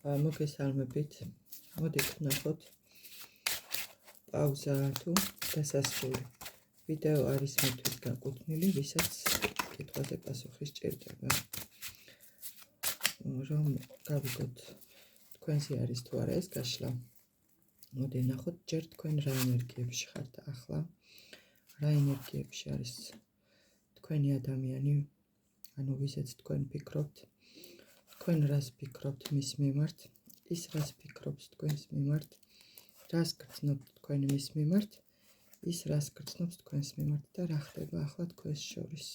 მოგესალმებით. მოდით ვნახოთ პაუზა თუ დასასრული. ვიდეო არის მისთვის განკუთვნილი, ვისაც კითხვაზე პასუხი სჭირდება. რომ გავიგოთ თქვენზე არის თუ არა ეს გაშლა. მოდი ვნახოთ ჯერ თქვენ რა ენერგიებში ხართ ახლა. რა ენერგიებში არის თქვენი ადამიანი, ანუ ვისაც თქვენ ფიქრობთ. თქვენ რას ფიქრობთ მის მიმართ, ის რას ფიქრობს თქვენს მიმართ, რას გრძნობთ თქვენ მის მიმართ, ის რას გრძნობს თქვენს მიმართ და რა ხდება ახლა თქვენს შორის.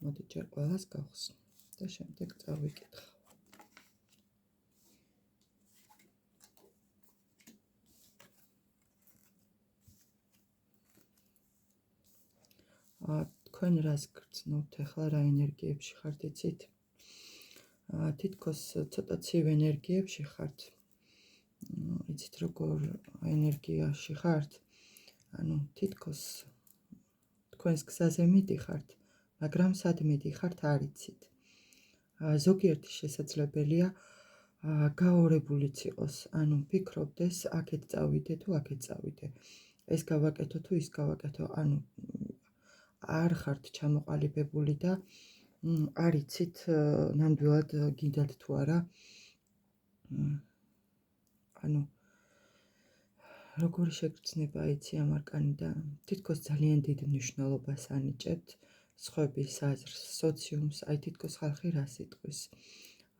მოდი ჯერ ყველას გავხსნ და შემდეგ წავიკითხავ. თქვენ რას გრძნობთ ახლა, რა ენერგიებში ხართ, იცით? თითქოს ცოტა ცივ ენერგიებში ხართ. იცით როგორ ენერგიაში ხართ? ანუ თითქოს თქვენს გზაზე მიდიხართ, მაგრამ სად მიდიხართ არ იცით. ზოგიერთი შესაძლებელია გაორებულიც იყოს, ანუ ფიქრობდეს აქეთ წავიდე თუ აქეთ წავიდე. ეს გავაკეთო თუ ის გავაკეთო, ანუ არ ხართ ჩამოყალიბებული და არ იცით ნამდვილად გინდათ თუ არა. ანუ როგორი შეგრძნება იცი ამ არკანი და თითქოს ძალიან დიდ მნიშვნელობას ანიჭებთ სხვების აზრს, სოციუმს, აი თითქოს ხალხი რას იტყვის.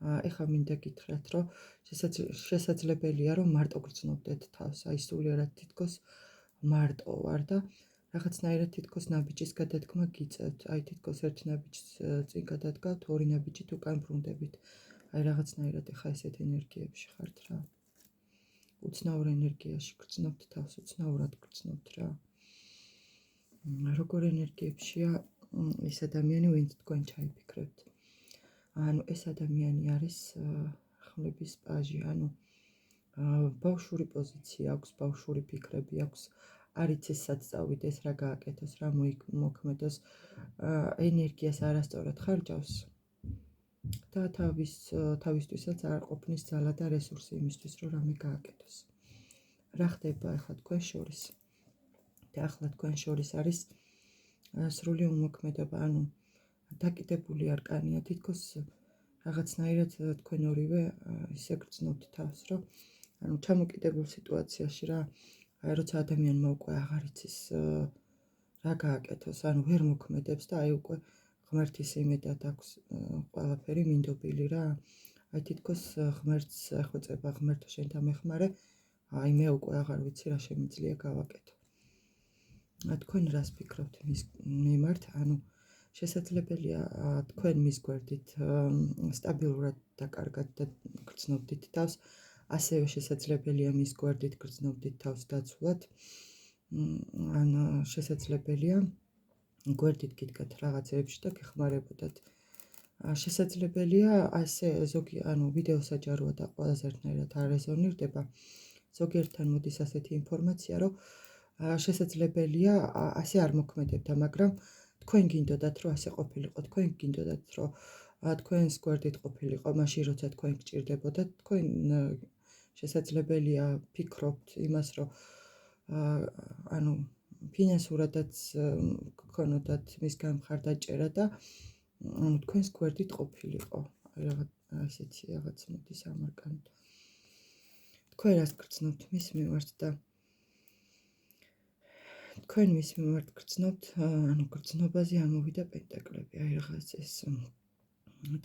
ეხლა მინდა გითხრათ, რომ შესაძლებელია რომ მარტო გრძნობდეთ თავს, აი სულიერად თითქოს მარტო ვარ და რაღაცნაირად თითქოს ნაბიჯის გადადგმა გიწევთ. აი თითქოს ერთ ნაბიჯს წინ გადადგავთ, ორი ნაბიჯით უკან ბრუნდებით. აი რაღაცნაირად ეხლა ესეთ ენერგიებში ხართ რა. უცნაურ ენერგიაში გრძნობთ თავს, უცნაურად გრძნობთ რა. როგორ ენერგიებშია ეს ადამიანი, ვინც თქვენ ჩაიფიქრებთ. ანუ ეს ადამიანი არის ხმლების პაჟი, ანუ ბავშვური პოზიცია აქვს, ბავშვური ფიქრები აქვს. არ იცის სად წავიდეს, რა გააკეთოს, რა მოქმედოს, ენერგიას არასწორად ხარჯავს და თავისთვისაც არ ყოფნის ძალა და რესურსი იმისთვის, რომ რამე გააკეთოს. რა ხდება ახლა თქვენ შორის? და ახლა თქვენ შორის არის სრული უმოქმედება, ანუ დაკიდებული არკანია, თითქოს რაღაცნაირად თქვენ ორივე ისე გრძნობთ თავს, რომ ანუ ჩამოკიდებულ სიტუაციაში რა, როცა ადამიანმა უკვე აღარ იცის რა გააკეთოს, ანუ ვერ მოქმედებს და აი უკვე ღმერთის იმედად აქვს ყველაფერი მინდობილი რა. აი თითქოს ღმერთს ეხვეწება, ღმერთო შენ დამეხმარე, აი მე უკვე აღარ ვიცი რა შემიძლია გავაკეთო. თქვენ რას ფიქრობთ მის მიმართ, ანუ შესაძლებელია თქვენ მის გვერდით სტაბილურად და კარგად გრძნობდით თავს, ასევე შესაძლებელია მის გვერდით გრძნობდით თავს დაცულად. ან შესაძლებელია გვერდით გიდგათ რაღაცეებში და გეხმარებოდათ. შესაძლებელია ასე ზოგი, ანუ ვიდეო საჯაროა და ყველაზე ერთნაირად არ რეზონირდება. ზოგიერთთან მოდის ასეთი ინფორმაცია, რომ შესაძლებელია ასე არ მოქმედებდა, მაგრამ თქვენ გინდოდათ, რომ ასე ყოფილიყო, თქვენ გინდოდათ, რომ თქვენს გვერდით ყოფილიყო, მაშინ როცა თქვენ გჭირდებოდათ, თქვენ შესაძლებელია ფიქრობთ იმას, რომ ანუ ფინანსურადაც გქონოდათ მისგან მხარდაჭერა და ანუ თქვენს გვერდით ყოფილიყო. ესეთი რაღაც მოდის ამ არკანით. თქვენ რას გრძნობთ მის მიმართ და თქვენ მის მიმართ გრძნობთ, ანუ გრძნობაზე ამოვიდა პენტაკლები, აი რაღაც ეს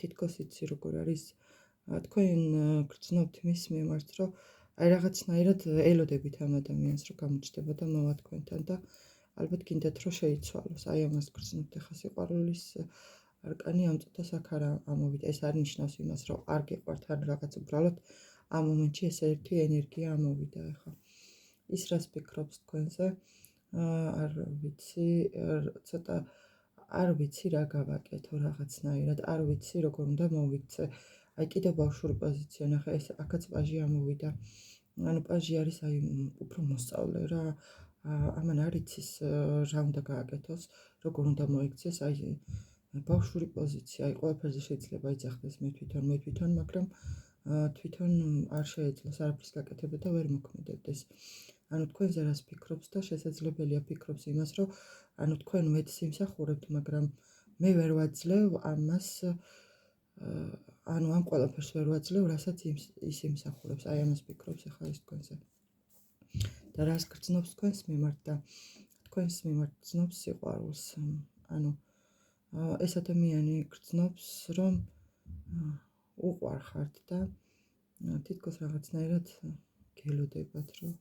თითქოს იცი როგორ არის, თქვენ გრძნობთ მის მიმართ, რომ აი რაღაცნაირად ელოდებით ამ ადამიანს, რომ გამოჩნდება და მოვა თქვენთან და ალბათ გინდათ რომ შეიცვალოს. აი ამას გრძნობთ. ახლა სიყვარულის არკანი ამ წუთას აქ არ ამოვიდა. ეს არ ნიშნავს იმას, რომ არ გიყვართ ან რაღაც, უბრალოდ ამ მომენტში ეს ერთი ენერგია ამოვიდა ახლა. ის რას ფიქრობს თქვენზე? არ ვიცი, ცოტა არ ვიცი რა გავაკეთო რაღაცნაირად, არ ვიცი როგორ უნდა მოვიქცე. აი კიდევ ბავშვური პოზიცია ნახე, ეს აქაც პაჟი ამოვიდა. ანუ პაჟი არის აი უფრო მოსწავლე რა, ამან არ იცის რა უნდა გააკეთოს, როგორ უნდა მოიქცეს, აი ბავშვური პოზიცია, აი ყველაფერზე შეიძლება იძახდეს მე თვითონ, მაგრამ თვითონ არ შეეძლოს არაფრის გაკეთება და ვერ მოქმედებდეს. ანუ თქვენზე რას ფიქრობს და შესაძლებელია ფიქრობს იმას, რომ ანუ თქვენ მეტს იმსახურებთ, მაგრამ მე ვერ ვაძლევ ამას, ანუ ამ ყველაფერს ვერ ვაძლევ, რასაც ის იმსახურებს. აი ამას ფიქრობს ახლა ის თქვენზე. და რას გრძნობს თქვენს მიმართ და თქვენს მიმართ გრძნობს სიყვარულს. ანუ ეს ადამიანი გრძნობს, რომ უყვარხართ და თითქოს რაღაცნაირად გელოდებათ, რომ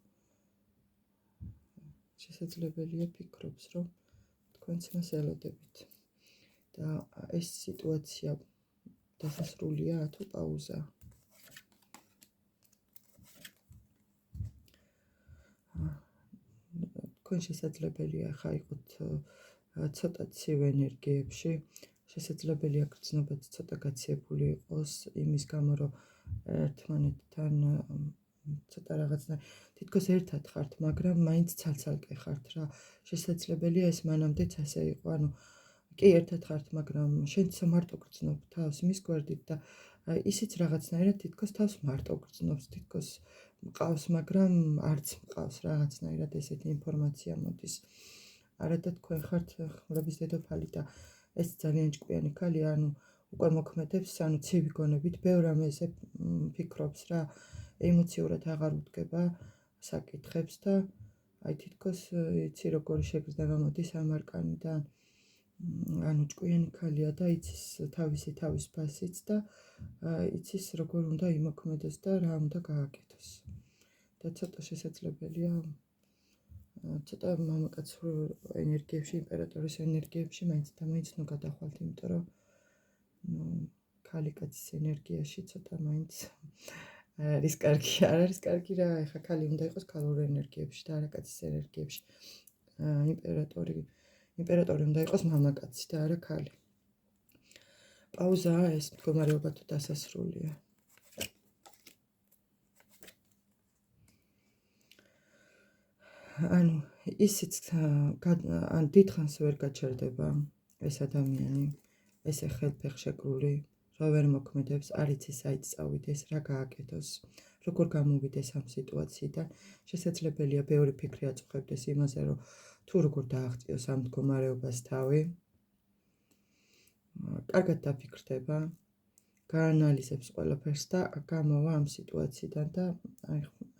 შესაძლებელია ფიქრობს, რომ თქვენც მას ელოდებით. და ეს სიტუაცია დასასრულია თუ პაუზა? თქვენ შესაძლებელია ხა იყოთ ცოტა ცივ ენერგიებში, შესაძლებელია გრძნობაც ცოტა გაცილებული იყოს იმის გამო, რომ ერთმანეთთან ცოტა რაღაცნა თითქოს ერთად ხართ, მაგრამ მაინც ცალ-ცალკე ხართ რა. შესაძლებელია ეს მანამდეც ასე იყო, ანუ კი ერთად ხართ, მაგრამ შენც მარტო გრძნობ თავს მის გვერდით და ისიც რაღაცნაირად თითქოს თავს მარტო გრძნობს, თითქოს მყავს, მაგრამ არც მყავს რაღაცნაირად ესეთი ინფორმაცია მოდის. არა და თქვენ ხართ ხმლების დედოფალი და ეს ძალიან ჭკვიანი ქალია, ანუ უკვე მოქმედებს, ანუ ცივი გონებით, ბევრ რამეზე ფიქრობს რა, ემოციურად აღარ უდგება საკითხებს და აი თითქოს იცი როგორი შეგრძნება მოდის ამ არკანიდან. ანუ ჭკვიანი ქალია და იცის თავისი თავის ფასიც და იცის როგორ უნდა იმოქმედოს და რა უნდა გააკეთოს. და ცოტა შესაძლებელია ცოტა მამაკაცურ ენერგიებში, იმპერატორის ენერგიებში მაინც და მაინც ნუ გადახვალთ, იმიტომ რომ ქალი კაცის ენერგიაში ცოტა მაინც არ არის კარგი, არ არის კარგი რა, ეხა ქალი უნდა იყოს ქალურ ენერგიებში და არა კაცის ენერგიებში. იმპერატორი უნდა იყოს მამაკაცი და არა ქალი. პაუზაა ეს მდგომარეობა თუ დასასრულია. ანუ ისიც ან დიდხანს ვერ გაჩერდება ეს ადამიანი, ესე ხელფეხშეკრული, რა ვერ მოქმედებს, არ იცის საით წავიდეს, რა გააკეთოს, როგორ გამოვიდეს ამ სიტუაციიდან. შესაძლებელია ბევრი ფიქრი აწუხებდეს იმაზე, რომ თუ როგორ დააღწიოს ამ მდგომარეობას თავი. კარგად დაფიქრდება, გაანალიზებს ყველაფერს და გამოვა ამ სიტუაციიდან და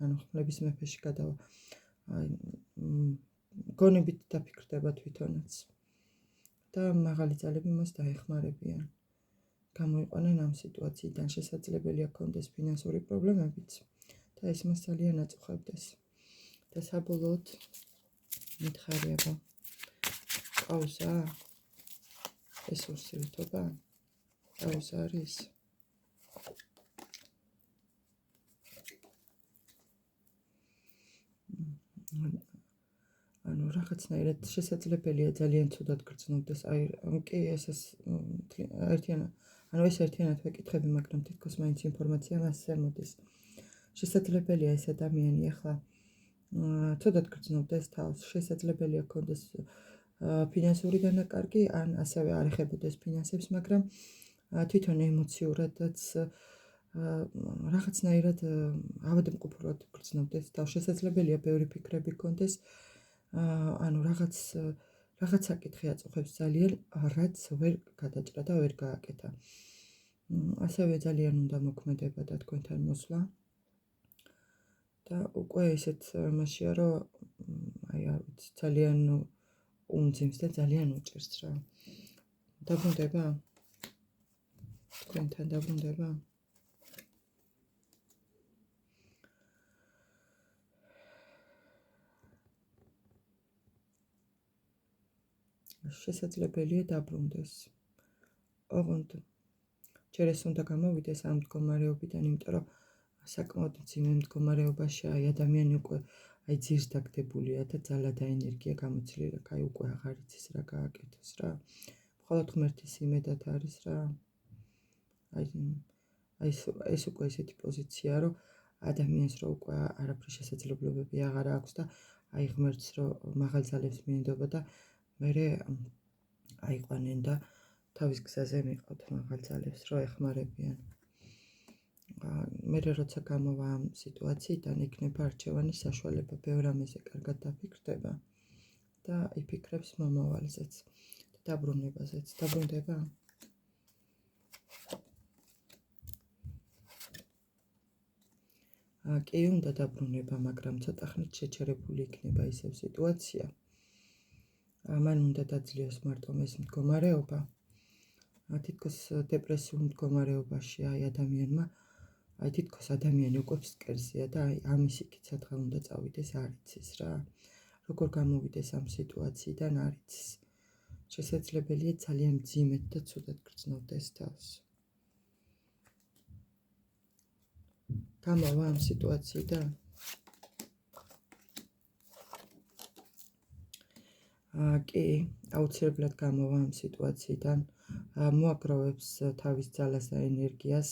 ანუ ხმლების მეფეში გადავა. გონებით დაფიქრდება თვითონაც და მაღალი ძალები მას დაეხმარებიან. გამოიყვანენ ამ სიტუაციიდან, შესაძლებელია ქონდეს ფინანსური პრობლემებიც და ეს მას ძალიან აწუხებდეს. და საბოლოოდ მითხარიება პაუზა, ეს ურსილითობა, პაუზა არის. ანუ რაღაცნაირად შესაძლებელია ძალიან ცუდად გრძნობდეს, აი კი ეს ერთიანად ვეკითხები, მაგრამ თითქოს მაინც ინფორმაცია მასზე მოდის. შესაძლებელია ეს ადამიანი ახლა ცუდად გრძნობდეს თავს, შესაძლებელია ქონდეს ფინანსური დანაკარგი, ან ასევე არ ეხებოდეს ფინანსებს, მაგრამ თვითონ ემოციურადაც რაღაცნაირად ავადმყოფურად გრძნობდეს თავს. შესაძლებელია ბევრი ფიქრები ქონდეს, ანუ რაღაც საკითხი აწუხებს ძალიან, რაც ვერ გადაჭრა და ვერ გააკეთა. ასევე ძალიან უნდა მოქმედება და თქვენთან მოსვლა. და უკვე ესეთ მასშია, რომ აი არ ვიცი, ძალიან უმძიმს და ძალიან უჭირს რა. დაბრუნდება? თქვენთან დაბრუნდება? შესაძლებელია დაბრუნდეს. ოღონდ ჯერ ეს უნდა გამოვიდეს ამ მდგომარეობიდან, იმიტომ რომ საკმაოდ მძიმე მდგომარეობაში აი ადამიანი უკვე აი ძირს დაგდებულია და ძალა და ენერგია გამოცილი, აი უკვე აღარ იცის რა გააკეთოს რა. მხოლოდ ღმერთის იმედად არის რა. აი ეს უკვე ესეთი პოზიცია, რომ ადამიანს რო უკვე არაფრის შესაძლებლობები აღარ აქვს და აი ღმერთს რომ მაღალ ძალებს მიენდობა და მერე აიყვანენ და თავის გზაზე მიყავთ მაღალ ძალებს რომ ეხმარებიან. მერე როცა გამოვა ამ სიტუაციიდან იქნება არჩევანის საშუალება, ბევრ რამეზე კარგად დაფიქრდება და იფიქრებს მომავალზეც და დაბრუნებაზეც. დაბრუნდება? კი უნდა დაბრუნება, მაგრამ ცოტა ხნით შეჩერებული იქნება ისევ სიტუაცია. მან უნდა დაძლიოს მარტო ეს მდგომარეობა. თითქოს დეპრესიულ მდგომარეობაში აი ადამიანმა აი თითქოს ადამიანი უკვე ფსკერზეა და აი ამის იქით სათხე უნდა წავიდეს არ იცის რა. როგორ გამოვიდეს ამ სიტუაციიდან არ იცის. შესაძლებელია ძალიან მძიმედ და ცუდად გრძნობდეს თავს. გამოვა ამ სიტუაციიდან? კი, აუცილებლად გამოვა ამ სიტუაციიდან, მოაგროვებს თავის ძალას და ენერგიას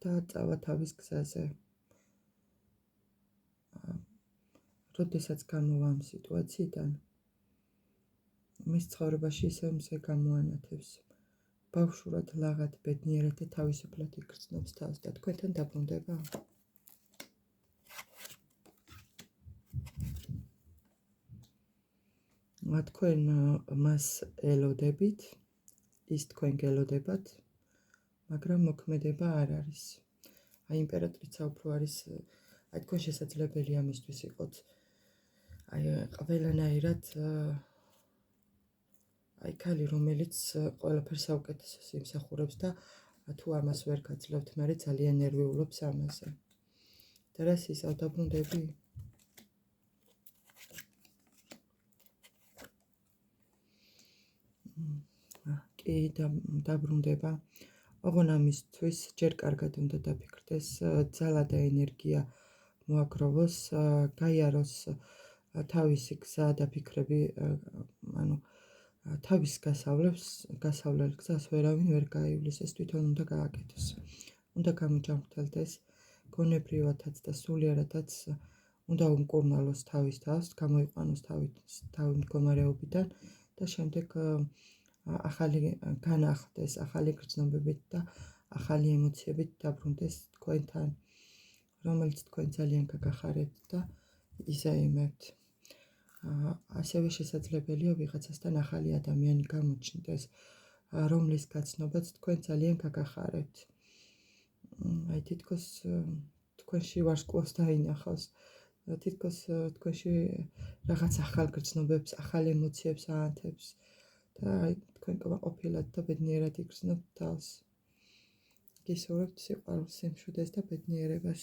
და წავა თავის გზაზე. როდესაც გამოვა ამ სიტუაციიდან, მის ცხოვრებაში ისევ მზე გამოანათებს. ბავშვურად, ლაღად, ბედნიერად და თავისუფლად იგრძნობს თავს და თქვენთან დაბრუნდება? თქვენ მას ელოდებით, ის თქვენ გელოდებათ, მაგრამ მოქმედება არ არის. აი იმპერატრიცა უფრო არის, აი თქვენ შესაძლებელია ამისთვის იყოთ აი ყველანაირად აი ქალი, რომელიც ყველაფერს საუკეთესოს იმსახურებს და თუ ამას ვერ გაძლევთ, მერე ძალიან ნერვიულობს ამაზე. და რას ისევ დაბრუნდები? კი, დაბრუნდება. ოღონ ამისთვის ჯერ კარგად უნდა დაფიქრდეს, ძალა და ენერგია მოაგროვოს, გაიაროს თავისი გზა და ფიქრები, ანუ თავის გასავლელ გზას ვერავინ ვერ გაივლის, ეს თვითონ უნდა გააკეთოს. უნდა გამოჯანმრთელდეს გონებრივადაც და სულიერადაც უნდა უმკურნალოს თავის თავს, გამოიყვანოს თავი მდგომარეობიდან და შემდეგ ახალი განახლდეს, ახალი გრძნობებით და ახალი ემოციებით დაბრუნდეს თქვენთან, რომელიც თქვენ ძალიან გაგახარებთ და იზაიმებთ. ასევე შესაძლებელია ვიღაცასთან ახალი ადამიანი გამოჩნდეს, რომლის გაცნობაც თქვენ ძალიან გაგახარებთ. აი თითქოს თქვენში ვარსკვლავს დაინახავს, თითქოს თქვენში რაღაც ახალ გრძნობებს, ახალ ემოციებს აანთებს და აი თქვენ კმაყოფილად და ბედნიერად იგრძნობთ თავს. გისურვებთ სიყვარულს, სიმშვიდეს და ბედნიერებას.